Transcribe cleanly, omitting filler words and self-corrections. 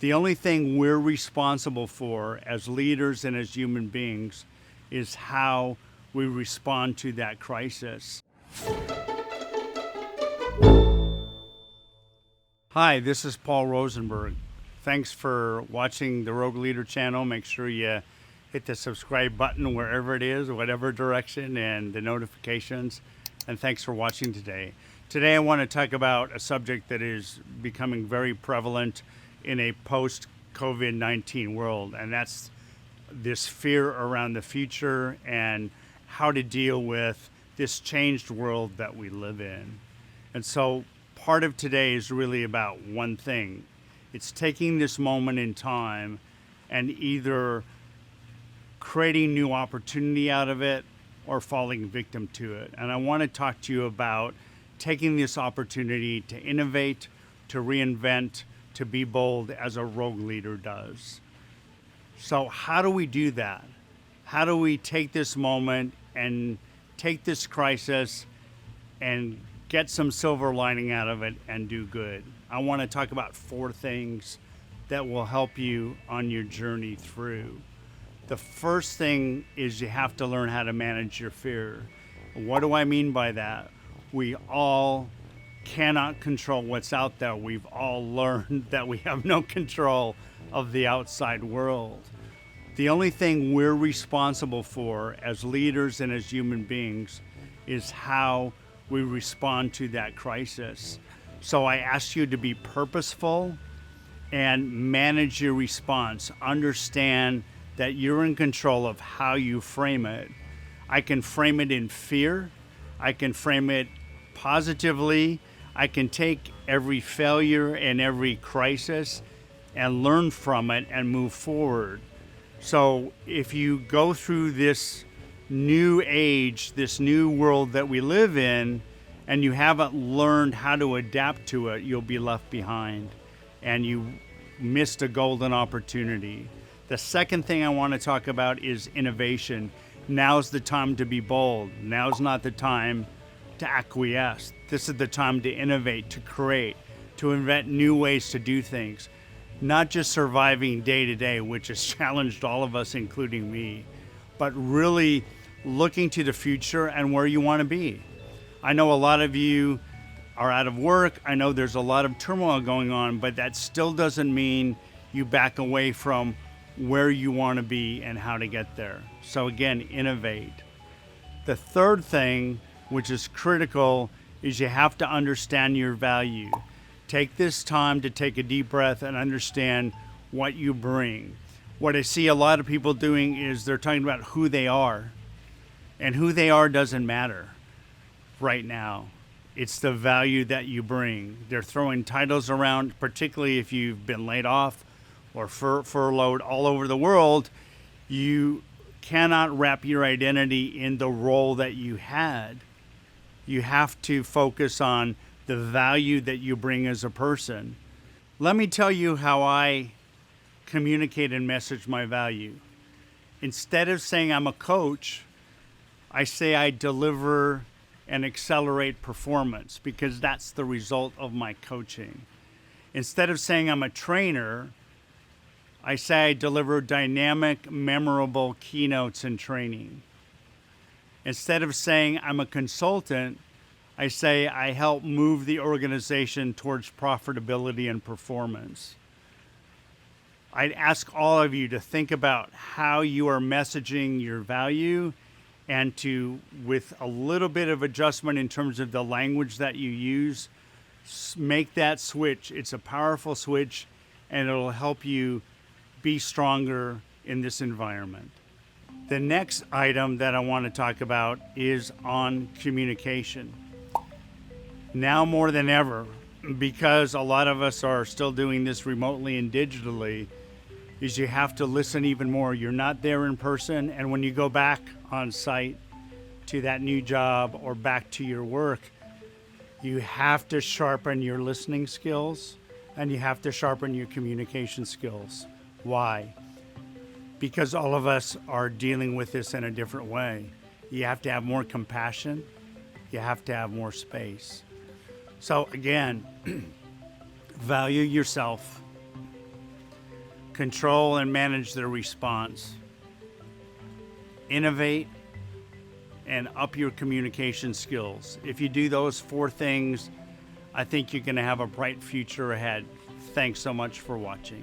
The only thing we're responsible for as leaders and as human beings is how we respond to that crisis. Hi, this is Paul Rosenberg. Thanks for watching the Rogue Leader channel. Make sure you hit the subscribe button wherever it is, whatever direction, and the notifications. And thanks for watching today. Today I want to talk about a subject that is becoming very prevalent in a post-COVID-19 world, and that's this fear around the future and how to deal with this changed world that we live in. And so part of today is really about one thing. It's taking this moment in time and either creating new opportunity out of it or falling victim to it. And I want to talk to you about taking this opportunity to innovate, to reinvent, to be bold as a rogue leader does. So how do we do that? How do we take this moment and take this crisis and get some silver lining out of it and do good? I want to talk about 4 things that will help you on your journey through. The first thing is you have to learn how to manage your fear. What do I mean by that? We all cannot control what's out there. We've all learned that we have no control of the outside world. The only thing we're responsible for as leaders and as human beings is how we respond to that crisis. So I ask you to be purposeful and manage your response. Understand that you're in control of how you frame it. I can frame it in fear. I can frame it positively. I can take every failure and every crisis and learn from it and move forward. So if you go through this new age, this new world that we live in, and you haven't learned how to adapt to it, you'll be left behind and you missed a golden opportunity. The second thing I want to talk about is innovation. Now's the time to be bold. Now's not the time to acquiesce. This is the time to innovate, to create, to invent new ways to do things. Not just surviving day to day, which has challenged all of us, including me, but really looking to the future and where you want to be. I know a lot of you are out of work. I know there's a lot of turmoil going on, but that still doesn't mean you back away from where you want to be and how to get there. So again, innovate. The third thing, which is critical, is you have to understand your value. Take this time to take a deep breath and understand what you bring. What I see a lot of people doing is they're talking about who they are, and who they are doesn't matter right now. It's the value that you bring. They're throwing titles around, particularly if you've been laid off or furloughed all over the world. You cannot wrap your identity in the role that you had. You have to focus on the value that you bring as a person. Let me tell you how I communicate and message my value. Instead of saying I'm a coach, I say I deliver and accelerate performance, because that's the result of my coaching. Instead of saying I'm a trainer, I say I deliver dynamic, memorable keynotes and training. Instead of saying I'm a consultant, I say I help move the organization towards profitability and performance. I'd ask all of you to think about how you are messaging your value, and to, with a little bit of adjustment in terms of the language that you use, make that switch. It's a powerful switch, and it'll help you be stronger in this environment. The next item that I want to talk about is on communication. Now more than ever, because a lot of us are still doing this remotely and digitally, is you have to listen even more. You're not there in person, and when you go back on site to that new job or back to your work, you have to sharpen your listening skills and you have to sharpen your communication skills. Why? Because all of us are dealing with this in a different way. You have to have more compassion. You have to have more space. So again, value yourself. control and manage their response, innovate, and up your communication skills. If you do those 4 things, I think you're going to have a bright future ahead. Thanks so much for watching.